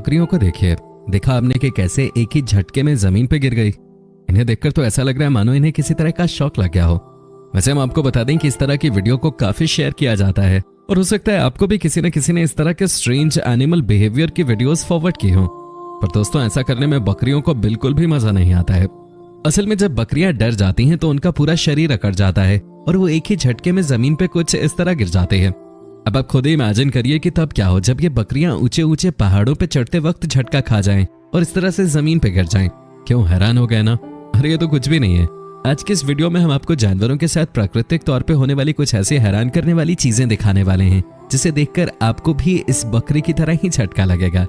बकरियों को देखिए। देखा आपने कि कैसे एक ही झटके में जमीन पे गिर गई। इन्हें देखकर तो ऐसा लग रहा है मानो इन्हें किसी तरह का शॉक लग गया हो। वैसे हम आपको बता दें कि इस तरह की वीडियो को काफी शेयर किया जाता है और हो सकता है आपको भी किसी न किसी ने इस तरह के स्ट्रेंज एनिमल बिहेवियर की वीडियोस फॉरवर्ड की हो। पर दोस्तों ऐसा करने में बकरियों को बिल्कुल भी मजा नहीं आता है। असल में जब बकरियां डर जाती हैं तो उनका पूरा शरीर अकड़ जाता है और वो एक ही झटके में जमीन पे कुछ इस तरह गिर जाते हैं। अब आप खुद ही इमेजिन करिए कि तब क्या हो जब ये बकरियां ऊंचे ऊंचे पहाड़ों पे चढ़ते वक्त झटका खा जाएं और इस तरह से जमीन पे गिर जाएं। क्यों हैरान हो गए ना? अरे ये तो कुछ भी नहीं है। आज के इस वीडियो में हम आपको जानवरों के साथ प्राकृतिक तौर पे होने वाली कुछ ऐसी हैरान करने वाली चीजें दिखाने वाले हैं जिसे देखकर आपको भी इस बकरी की तरह ही झटका लगेगा।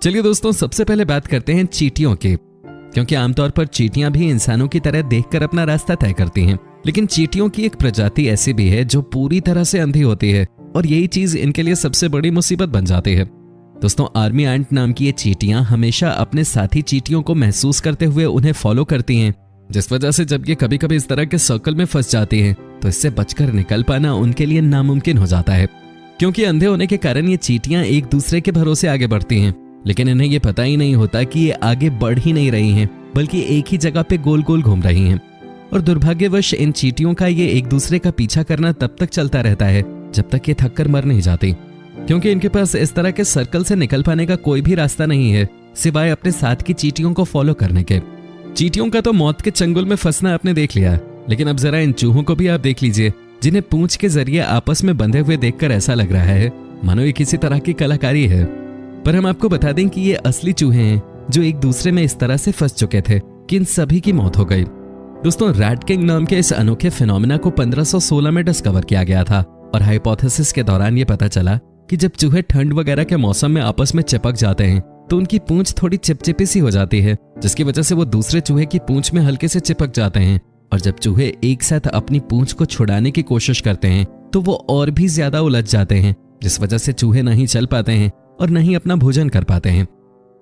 चलिए दोस्तों, सबसे पहले बात करते हैं चींटियों की, क्योंकि आमतौर पर चींटियां भी इंसानों की तरह देखकर अपना रास्ता तय करती हैं, लेकिन चींटियों की एक प्रजाति ऐसी भी है जो पूरी तरह से अंधी होती है और यही चीज इनके लिए सबसे बड़ी मुसीबत बन जाती है। दोस्तों, आर्मी एंट नाम की ये चींटियां हमेशा अपने साथी चींटियों को महसूस करते हुए उन्हें फॉलो करती हैं, जिस वजह से जब ये कभी कभी इस तरह के सर्कल में फंस जाती हैं तो इससे बचकर निकल पाना उनके लिए नामुमकिन हो जाता है। क्योंकि अंधे होने के कारण ये चींटियां एक दूसरे के भरोसे आगे बढ़ती हैं, लेकिन इन्हें ये पता ही नहीं होता कि ये आगे बढ़ ही नहीं रही हैं, बल्कि एक ही जगह पे गोल गोल घूम रही हैं। और दुर्भाग्यवश इन चींटियों का ये एक दूसरे का पीछा करना तब तक चलता रहता है जब तक ये थक कर मर नहीं जाती, क्योंकि इनके पास इस तरह के सर्कल से निकल पाने का कोई भी रास्ता नहीं है सिवाय अपने साथ की चींटियों को फॉलो करने के। चींटियों का तो मौत के चंगुल में फंसना आपने देख लिया, लेकिन अब जरा इन चूहों को भी आप देख लीजिए, जिन्हें पूंछ के जरिए आपस में बंधे हुए देखकर ऐसा लग रहा है मानो ये किसी तरह की कलाकारी है। पर हम आपको बता दें कि ये असली चूहे हैं जो एक दूसरे में इस तरह से फंस चुके थे कि इन सभी की मौत हो गई। दोस्तों, रैट किंग नाम के इस अनोखे फिनोमेना को 1516 में डिस्कवर किया गया था और हाइपोथेसिस के दौरान ये पता चला कि जब चूहे ठंड वगैरह के मौसम में आपस में चिपक जाते हैं तो उनकी पूंछ थोड़ी चिपचिपी सी हो जाती है, जिसकी वजह से वो दूसरे चूहे की पूंछ में हल्के से चिपक जाते हैं। और जब चूहे एक साथ अपनी पूंछ को छुड़ाने की कोशिश करते हैं तो वो और भी ज्यादा उलझ जाते हैं, जिस वजह से चूहे नहीं चल पाते हैं और नहीं अपना भोजन कर पाते हैं।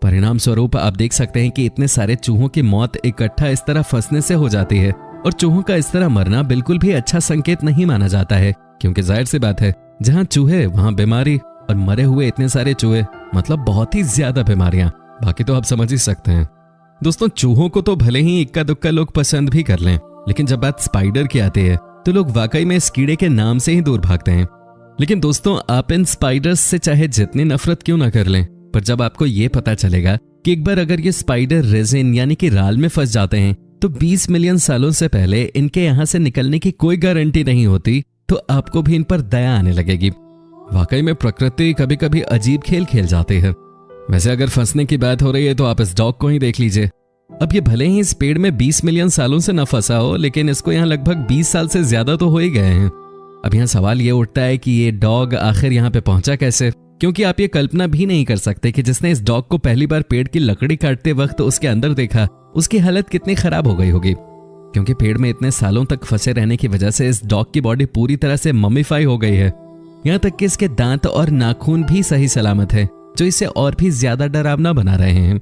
परिणाम स्वरूप आप देख सकते हैं कि इतने सारे चूहों की मौत इकट्ठा इस तरह फंसने से हो जाती है और चूहों का इस तरह मरना बिल्कुल भी अच्छा संकेत नहीं माना जाता है, क्योंकि जाहिर सी बात है जहां चूहे वहां बीमारी, और मरे हुए इतने सारे चूहे मतलब बहुत ही ज्यादा बीमारियां। बाकी तो आप समझ ही सकते हैं। दोस्तों, चूहों को तो भले ही इक्का दुक्का लोग पसंद भी कर लें, लेकिन जब बात स्पाइडर की आती है तो लोग वाकई में इस कीड़े के नाम से ही दूर भागते हैं। लेकिन दोस्तों, आप इन स्पाइडर्स से चाहे जितनी नफरत क्यों ना कर लें, पर जब आपको ये पता चलेगा कि एक बार अगर ये स्पाइडर रेजिन यानी कि राल में फंस जाते हैं तो 20 मिलियन सालों से पहले इनके यहाँ से निकलने की कोई गारंटी नहीं होती, तो आपको भी इन पर दया आने लगेगी। वाकई में प्रकृति कभी कभी अजीब खेल खेल जाती है। वैसे अगर फंसने की बात हो रही है तो आप इस डॉग को ही देख लीजिए। अब ये भले ही इस पेड़ में 20 मिलियन सालों से न फंसा हो, लेकिन इसको यहाँ लगभग 20 साल से ज्यादा तो हो ही गए हैं। अब यहाँ सवाल ये उठता है कि ये डॉग आखिर यहाँ पे पहुंचा कैसे, क्योंकि आप ये कल्पना भी नहीं कर सकते कि जिसने इस डॉग को पहली बार पेड़ की लकड़ी काटते वक्त उसके अंदर देखा, उसकी हालत कितनी खराब हो गई होगी, क्योंकि पेड़ में इतने सालों तक फंसे रहने की वजह से इस डॉग की बॉडी पूरी तरह से ममीफाई हो गई है। यहाँ तक कि इसके दांत और नाखून भी सही सलामत है, जो इसे और भी ज्यादा डरावना बना रहे हैं।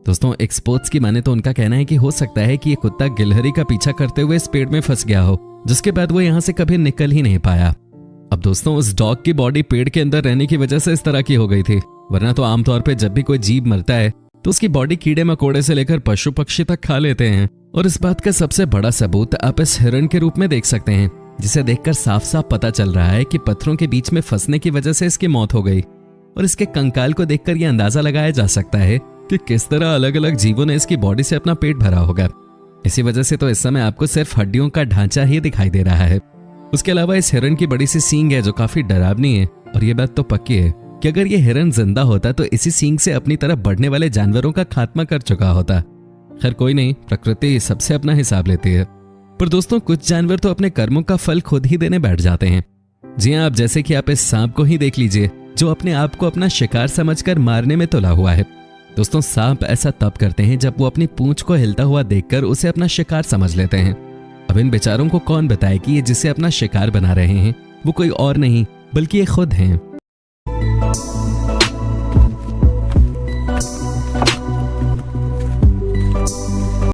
दोस्तों, एक्सपर्ट्स की माने तो उनका कहना है कि हो सकता है कि ये कुत्ता गिलहरी का पीछा करते हुए इस पेड़ में फंस गया हो, जिसके बाद वो यहाँ से कभी निकल ही नहीं पाया। अब दोस्तों, उस डॉग की बॉडी पेड़ के अंदर रहने की वजह से इस तरह की हो गई थी, वरना तो आमतौर पे जब भी कोई जीव मरता है तो उसकी बॉडी कीड़े मकोड़े से लेकर पशु पक्षी तक खा लेते हैं। और इस बात का सबसे बड़ा सबूत आप इस हिरण के रूप में देख सकते हैं, जिसे देखकर साफ साफ पता चल रहा है कि पत्थरों के बीच में फंसने की वजह से इसकी मौत हो गई। और इसके कंकाल को देखकर यह अंदाजा लगाया जा सकता है कि किस तरह अलग अलग जीवों ने इसकी बॉडी से अपना पेट भरा होगा। इसी वजह से तो इस समय आपको सिर्फ हड्डियों का ढांचा ही दिखाई दे रहा है। उसके अलावा इस हिरण की बड़ी सी सींग है जो काफी डरावनी है, और ये बात तो पक्की है कि अगर ये हिरण जिंदा होता तो इसी सींग से अपनी तरफ बढ़ने वाले जानवरों का खात्मा कर चुका होता। खैर कोई नहीं, प्रकृति सबसे अपना हिसाब लेती है। पर दोस्तों, कुछ जानवर तो अपने कर्मों का फल खुद ही देने बैठ जाते हैं। जी हाँ, आप जैसे कि आप इस सांप को ही देख लीजिए, जो अपने आप को अपना शिकार समझकर मारने में तुला हुआ है। दोस्तों, सांप ऐसा तब करते हैं जब वो अपनी पूंछ को हिलता हुआ देखकर उसे अपना शिकार समझ लेते हैं। अब इन बेचारों को कौन बताए कि ये जिसे अपना शिकार बना रहे हैं वो कोई और नहीं बल्कि ये खुद हैं।